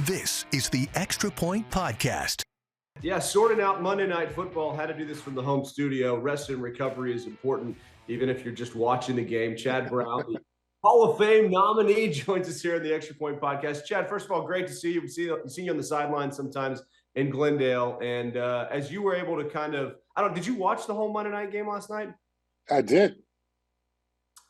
This is the Extra Point Podcast. Yeah, sorting out Monday Night Football. Had to do this from the home studio. Rest and recovery is important, even if you're just watching the game. Chad Brown, the Hall of Fame nominee, joins us here on the Extra Point Podcast. Chad, first of all, great to see you. We see you on the sideline sometimes in Glendale. And as you were able to did you watch the whole Monday night game last night? I did.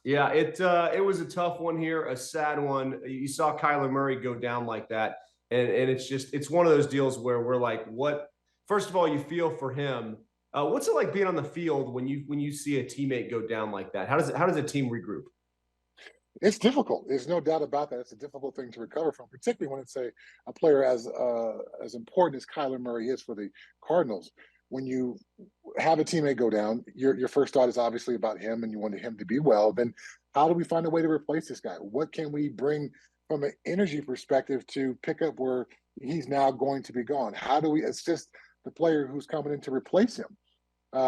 Yeah, it was a tough one here, a sad one. You saw Kyler Murray go down like that. And it's one of those deals where we're like, what? First of all, you feel for him. What's it like being on the field when you see a teammate go down like that? How does a team regroup? It's difficult. There's no doubt about that. It's a difficult thing to recover from, particularly when it's a player as important as Kyler Murray is for the Cardinals. When you have a teammate go down, your first thought is obviously about him, and you want him to be well. Then how do we find a way to replace this guy? What can we bring from an energy perspective to pick up where he's now going to be gone? How do we assist the player who's coming in to replace him?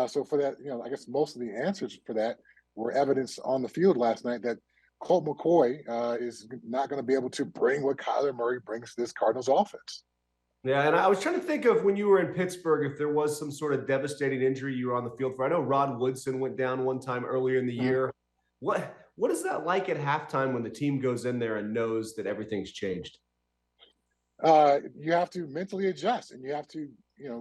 So for that, I guess most of the answers for that were evidence on the field last night that Colt McCoy is not going to be able to bring what Kyler Murray brings to this Cardinals offense. Yeah, and I was trying to think of when you were in Pittsburgh, if there was some sort of devastating injury you were on the field for. I know Rod Woodson went down one time earlier in the year. What is that like at halftime when the team goes in there and knows that everything's changed? You have to mentally adjust, and you have to,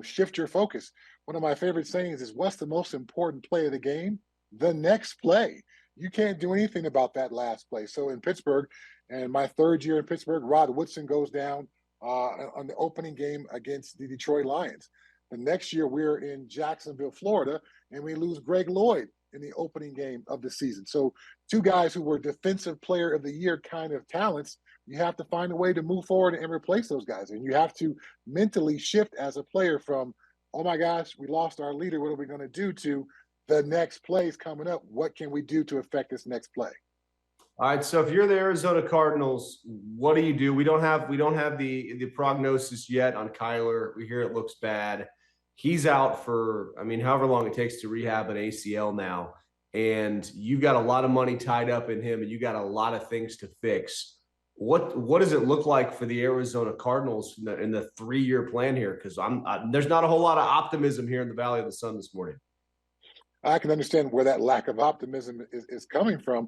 shift your focus. One of my favorite sayings is, what's the most important play of the game? The next play. You can't do anything about that last play. So in Pittsburgh, and my third year in Pittsburgh, Rod Woodson goes down on the opening game against the Detroit Lions. The next year, we're in Jacksonville, Florida, and we lose Greg Lloyd in the opening game of the season. So two guys who were defensive player of the year kind of talents, you have to find a way to move forward and replace those guys. And you have to mentally shift as a player from, oh my gosh, we lost our leader, what are we going to do, to the next play is coming up. What can we do to affect this next play? All right, so if you're the Arizona Cardinals, what do you do? We don't have the prognosis yet on Kyler. We hear it looks bad. He's out for, however long it takes to rehab an ACL now. And you've got a lot of money tied up in him, and you got a lot of things to fix. What does it look like for the Arizona Cardinals in the 3-year plan here? Because there's not a whole lot of optimism here in the Valley of the Sun this morning. I can understand where that lack of optimism is coming from.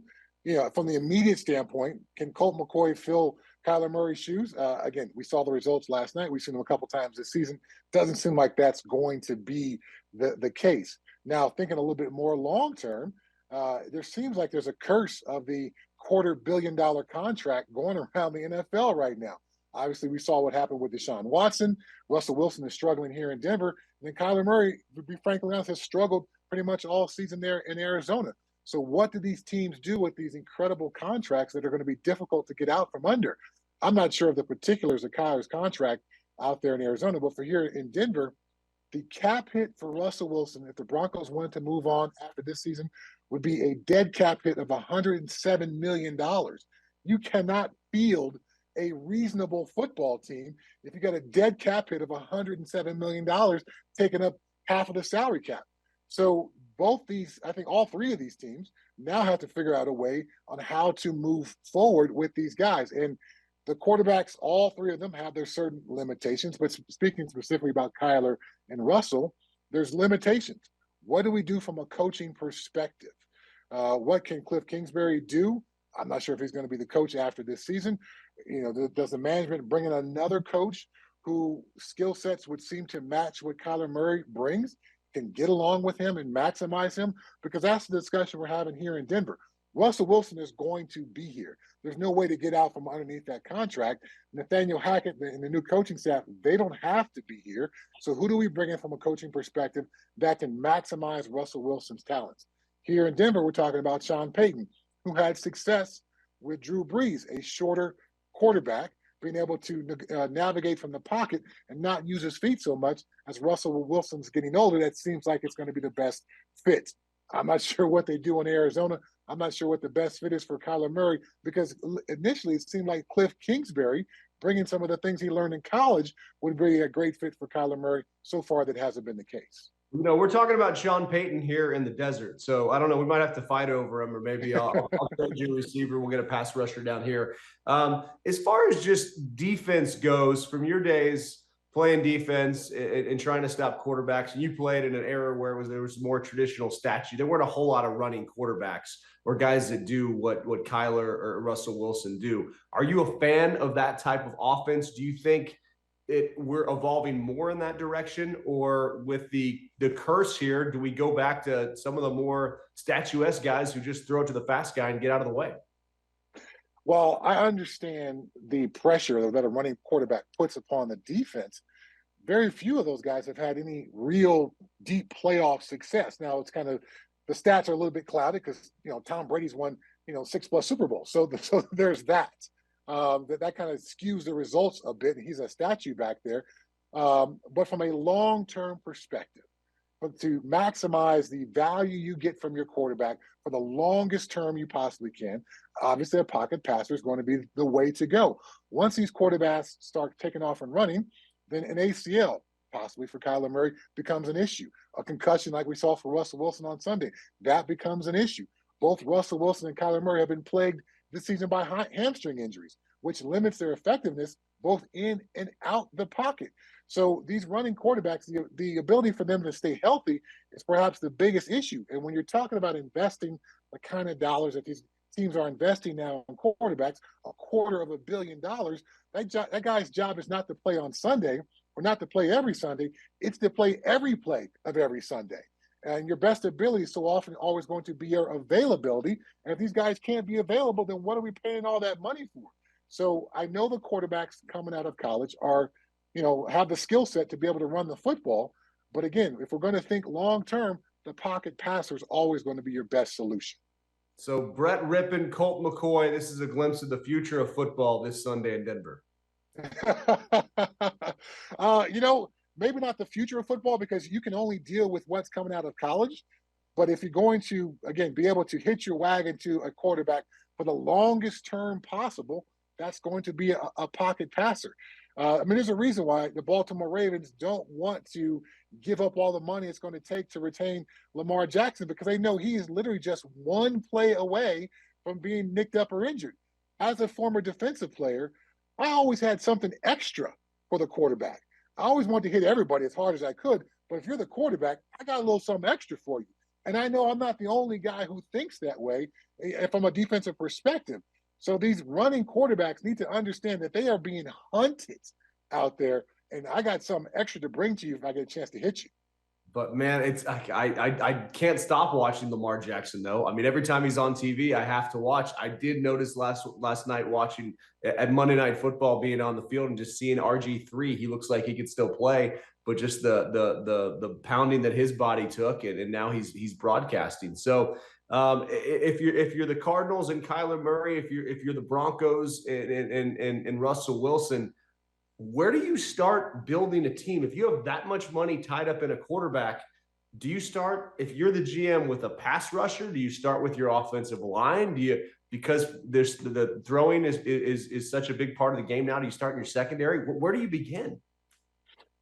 From the immediate standpoint, can Colt McCoy fill Kyler Murray's shoes? Again, we saw the results last night. We've seen them a couple times this season. Doesn't seem like that's going to be the case. Now, thinking a little bit more long-term, there seems like there's a curse of the $250 million contract going around the NFL right now. Obviously, we saw what happened with Deshaun Watson. Russell Wilson is struggling here in Denver. And then Kyler Murray, to be frankly honest, has struggled pretty much all season there in Arizona. So what do these teams do with these incredible contracts that are going to be difficult to get out from under? I'm not sure of the particulars of Kyler's contract out there in Arizona, but for here in Denver, the cap hit for Russell Wilson, if the Broncos wanted to move on after this season, would be a dead cap hit of $107 million. You cannot field a reasonable football team if you got a dead cap hit of $107 million taking up half of the salary cap. So both these, I think all three of these teams now have to figure out a way on how to move forward with these guys. And the quarterbacks, all three of them have their certain limitations, but speaking specifically about Kyler and Russell, there's limitations. What do we do from a coaching perspective? What can Cliff Kingsbury do? I'm not sure if he's going to be the coach after this season. Does the management bring in another coach who skill sets would seem to match what Kyler Murray brings, can get along with him and maximize him? Because that's the discussion we're having here in Denver. Russell Wilson is going to be here. There's no way to get out from underneath that contract. Nathaniel Hackett and the new coaching staff, they don't have to be here. So who do we bring in from a coaching perspective that can maximize Russell Wilson's talents? Here in Denver, we're talking about Sean Payton, who had success with Drew Brees, a shorter quarterback, being able to navigate from the pocket and not use his feet so much. As Russell Wilson's getting older, that seems like it's going to be the best fit. I'm not sure what they do in Arizona. I'm not sure what the best fit is for Kyler Murray, because initially it seemed like Cliff Kingsbury, bringing some of the things he learned in college, would be a great fit for Kyler Murray. So far, that hasn't been the case. We're talking about Sean Payton here in the desert. So I don't know. We might have to fight over him, or maybe I'll trade you a receiver. We'll get a pass rusher down here. As far as just defense goes, from your days playing defense and trying to stop quarterbacks, and you played in an era where there was more traditional statue. There weren't a whole lot of running quarterbacks or guys that do what Kyler or Russell Wilson do. Are you a fan of that type of offense? Do you think we're evolving more in that direction, or with the curse here, do we go back to some of the more statuesque guys who just throw it to the fast guy and get out of the way? Well, I understand the pressure that a running quarterback puts upon the defense. Very few of those guys have had any real deep playoff success. Now it's kind of the stats are a little bit clouded because Tom Brady's won 6+ Super Bowls, so there's that. That kind of skews the results a bit. He's a statue back there. But from a long-term perspective, but to maximize the value you get from your quarterback for the longest term you possibly can, obviously a pocket passer is going to be the way to go. Once these quarterbacks start taking off and running, then an ACL, possibly for Kyler Murray, becomes an issue. A concussion like we saw for Russell Wilson on Sunday, that becomes an issue. Both Russell Wilson and Kyler Murray have been plagued this season by hamstring injuries, which limits their effectiveness both in and out the pocket. So these running quarterbacks, the ability for them to stay healthy is perhaps the biggest issue. And when you're talking about investing the kind of dollars that these teams are investing now in quarterbacks, $250 million, that guy's job is not to play on Sunday or not to play every Sunday. It's to play every play of every Sunday. And your best ability is so often always going to be your availability. And if these guys can't be available, then what are we paying all that money for? So I know the quarterbacks coming out of college are, have the skill set to be able to run the football. But again, if we're going to think long term, the pocket passer is always going to be your best solution. So Brett Rippon, Colt McCoy, this is a glimpse of the future of football this Sunday in Denver. Maybe not the future of football because you can only deal with what's coming out of college. But if you're going to, again, be able to hit your wagon to a quarterback for the longest term possible, that's going to be a pocket passer. There's a reason why the Baltimore Ravens don't want to give up all the money it's going to take to retain Lamar Jackson because they know he is literally just one play away from being nicked up or injured. As a former defensive player, I always had something extra for the quarterback. I always wanted to hit everybody as hard as I could, but if you're the quarterback, I got a little something extra for you. And I know I'm not the only guy who thinks that way from a defensive perspective. So these running quarterbacks need to understand that they are being hunted out there, and I got something extra to bring to you if I get a chance to hit you. But man, I can't stop watching Lamar Jackson though. Every time he's on TV, I have to watch. I did notice last night watching at Monday Night Football being on the field and just seeing RG3. He looks like he could still play, but just the pounding that his body took, and now he's broadcasting. So if you're the Cardinals and Kyler Murray, if you're the Broncos and Russell Wilson, where do you start building a team? If you have that much money tied up in a quarterback, do you start, if you're the GM, with a pass rusher? Do you start with your offensive line? Because there's the throwing is such a big part of the game now? Do you start in your secondary? Where do you begin?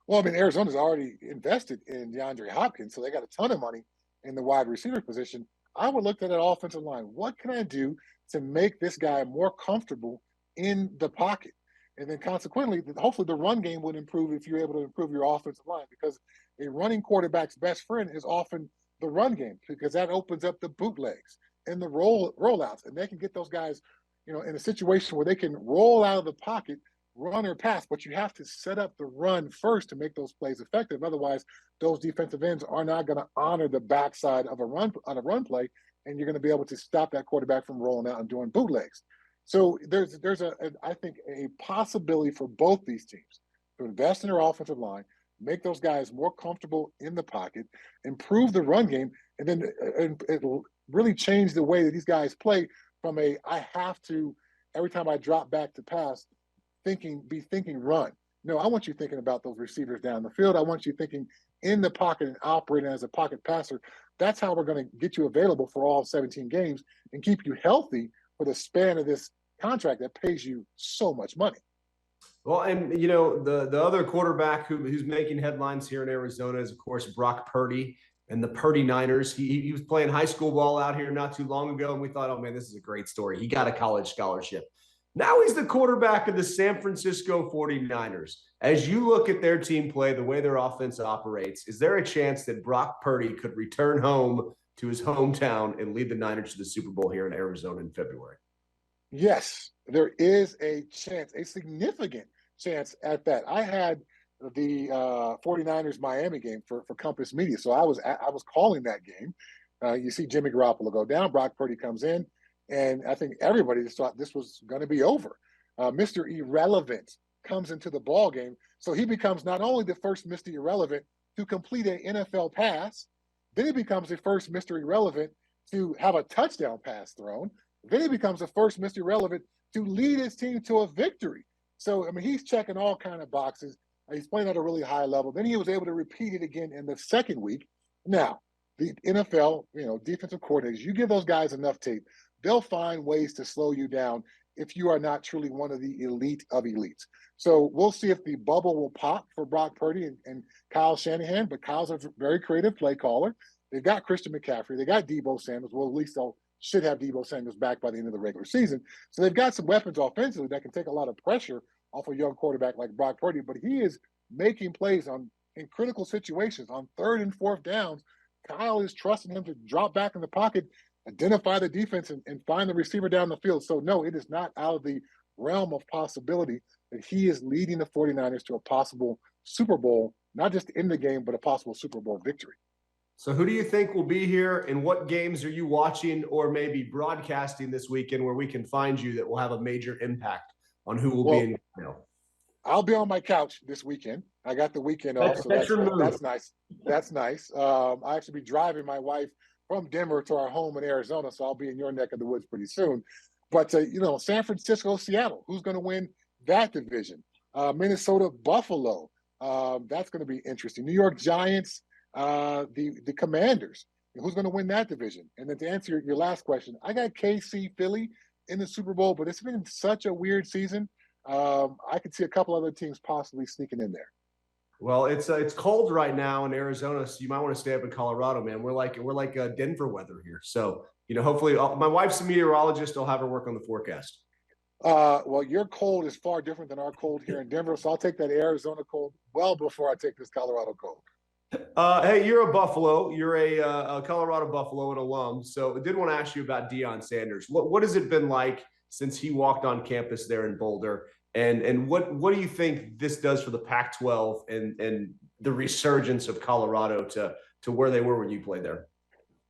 Well, Arizona's already invested in DeAndre Hopkins, so they got a ton of money in the wide receiver position. I would look at that offensive line. What can I do to make this guy more comfortable in the pocket? And then consequently, hopefully the run game would improve if you're able to improve your offensive line, because a running quarterback's best friend is often the run game, because that opens up the bootlegs and the rollouts, and they can get those guys, in a situation where they can roll out of the pocket, run or pass, but you have to set up the run first to make those plays effective. Otherwise, those defensive ends are not going to honor the backside of a run play, and you're going to be able to stop that quarterback from rolling out and doing bootlegs. So there's I think a possibility for both these teams to invest in their offensive line, make those guys more comfortable in the pocket, improve the run game, and then it'll really change the way that these guys play from I have to, every time I drop back to pass, be thinking run. No, I want you thinking about those receivers down the field. I want you thinking in the pocket and operating as a pocket passer. That's how we're going to get you available for all 17 games and keep you healthy for the span of this contract that pays you so much money. Well, and you know, the other quarterback who's making headlines here in Arizona is, of course, Brock Purdy and the Purdy Niners. He was playing high school ball out here not too long ago, and we thought, oh man, this is a great story. He got a college scholarship. Now he's the quarterback of the San Francisco 49ers. As you look at their team play, the way their offense operates, is there a chance that Brock Purdy could return home to his hometown and lead the Niners to the Super Bowl here in Arizona in February? Yes, there is a chance, a significant chance at that. I had the 49ers Miami game for Compass Media, so I was calling that game. You see Jimmy Garoppolo go down, Brock Purdy comes in, and I think everybody just thought this was going to be over. Mr. Irrelevant comes into the ball game, so he becomes not only the first Mr. Irrelevant to complete an NFL pass, then he becomes the first Mr. Irrelevant to have a touchdown pass thrown. Then he becomes the first Mr. Irrelevant to lead his team to a victory. So, I mean, he's checking all kind of boxes. He's playing at a really high level. Then he was able to repeat it again in the second week. Now, the NFL, defensive coordinators, you give those guys enough tape, they'll find ways to slow you down if you are not truly one of the elite of elites. So we'll see if the bubble will pop for Brock Purdy and Kyle Shanahan, but Kyle's a very creative play caller. They've got Christian McCaffrey. They got Deebo Samuel. Well, at least they'll should have Deebo Samuel back by the end of the regular season. So they've got some weapons offensively that can take a lot of pressure off a young quarterback like Brock Purdy, but he is making plays in critical situations on third and fourth downs. Kyle is trusting him to drop back in the pocket, identify the defense, and find the receiver down the field. So no, it is not out of the realm of possibility that he is leading the 49ers to a possible Super Bowl, not just in the game, but a possible Super Bowl victory. So who do you think will be here, and what games are you watching or maybe broadcasting this weekend where we can find you that will have a major impact on who will be in? I'll be on my couch this weekend. I got the weekend off, so that's nice. That's nice. I actually be driving my wife from Denver to our home in Arizona, so I'll be in your neck of the woods pretty soon. But San Francisco, Seattle, who's going to win that division? Minnesota, Buffalo. That's going to be interesting. New York Giants. The Commanders, who's going to win that division? And then to answer your last question, I got KC Philly in the Super Bowl, but it's been such a weird season. I could see a couple other teams possibly sneaking in there. Well, it's cold right now in Arizona, so you might want to stay up in Colorado, man. We're like Denver weather here, so hopefully my wife's a meteorologist. I'll have her work on the forecast. Well, your cold is far different than our cold here in Denver, so I'll take that Arizona cold well before I take this Colorado cold. Hey, you're a Buffalo. You're a Colorado Buffalo, an alum. So I did want to ask you about Deion Sanders. What has it been like since he walked on campus there in Boulder? And what do you think this does for the Pac-12 and the resurgence of Colorado to where they were when you played there?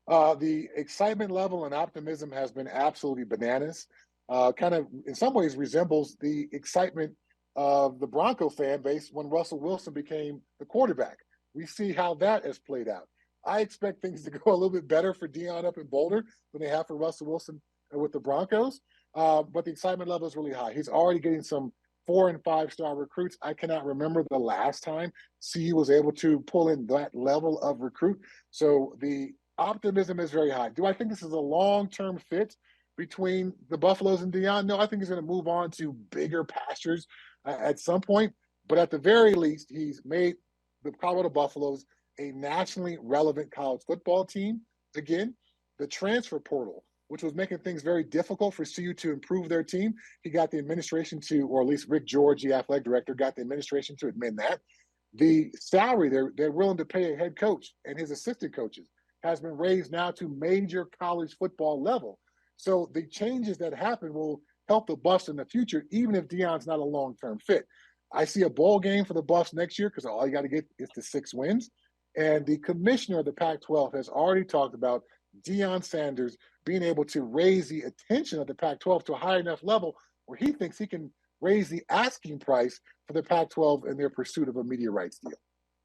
The excitement level and optimism has been absolutely bananas. Kind of, in some ways, resembles the excitement of the Bronco fan base when Russell Wilson became the quarterback. We see how that has played out. I expect things to go a little bit better for Deion up in Boulder than they have for Russell Wilson with the Broncos. But the excitement level is really high. He's already getting some 4- and 5-star recruits. I cannot remember the last time CU was able to pull in that level of recruit. So the optimism is very high. Do I think this is a long-term fit between the Buffaloes and Deion? No, I think he's going to move on to bigger pastures at some point. But at the very least, he's made the Colorado Buffaloes a nationally relevant college football team. Again, the transfer portal, which was making things very difficult for CU to improve their team. He got the administration to, or at least Rick George, the athletic director, got the administration to admit that. The salary they're willing to pay a head coach and his assistant coaches has been raised now to major college football level. So the changes that happen will help the Buffs in the future, even if Deion's not a long-term fit. I see a bowl game for the Buffs next year because all you got to get is the 6 wins. And the commissioner of the Pac-12 has already talked about Deion Sanders being able to raise the attention of the Pac-12 to a high enough level where he thinks he can raise the asking price for the Pac-12 in their pursuit of a media rights deal.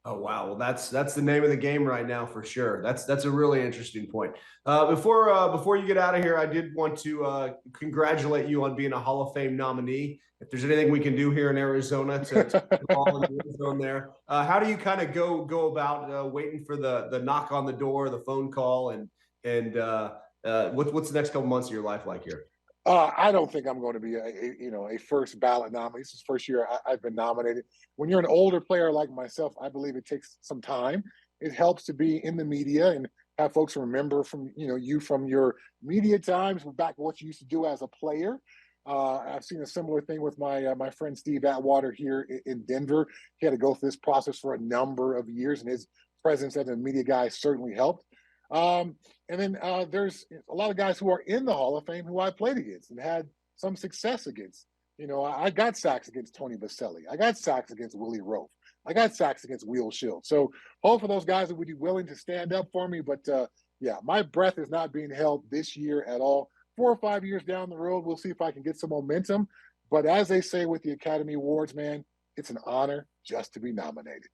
Oh, wow. Well, that's the name of the game right now for sure. That's a really interesting point. Before you get out of here, I did want to congratulate you on being a Hall of Fame nominee. If there's anything we can do here in Arizona to all in the zone there, how do you kind of go about waiting for the knock on the door, the phone call, and what's the next couple months of your life like here? I don't think I'm going to be a first ballot nominee. This is the first year I've been nominated. When you're an older player like myself, I believe it takes some time. It helps to be in the media and have folks remember from you from your media times back what you used to do as a player. I've seen a similar thing with my friend Steve Atwater here in Denver. He had to go through this process for a number of years, and his presence as a media guy certainly helped. And then there's a lot of guys who are in the Hall of Fame who I played against and had some success against. I got sacks against Tony Baselli. I got sacks against Willie Roaf. I got sacks against Will Shield. So hope for those guys that would be willing to stand up for me. But yeah, my breath is not being held this year at all. 4 or 5 years down the road, we'll see if I can get some momentum. But as they say with the Academy Awards, man, it's an honor just to be nominated.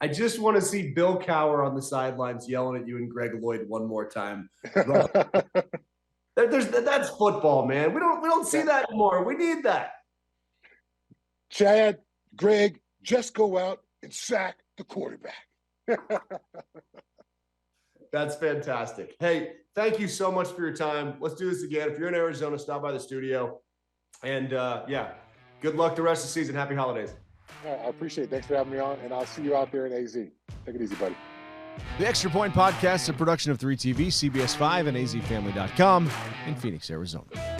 I just want to see Bill Cowher on the sidelines yelling at you and Greg Lloyd one more time. That's football, man. We don't see that anymore. We need that. Chad, Greg, just go out and sack the quarterback. That's fantastic. Hey, thank you so much for your time. Let's do this again. If you're in Arizona, stop by the studio. And yeah, good luck the rest of the season. Happy holidays. I appreciate it. Thanks for having me on, and I'll see you out there in AZ. Take it easy, buddy. The Extra Point Podcast is a production of 3TV, CBS5, and azfamily.com in Phoenix, Arizona.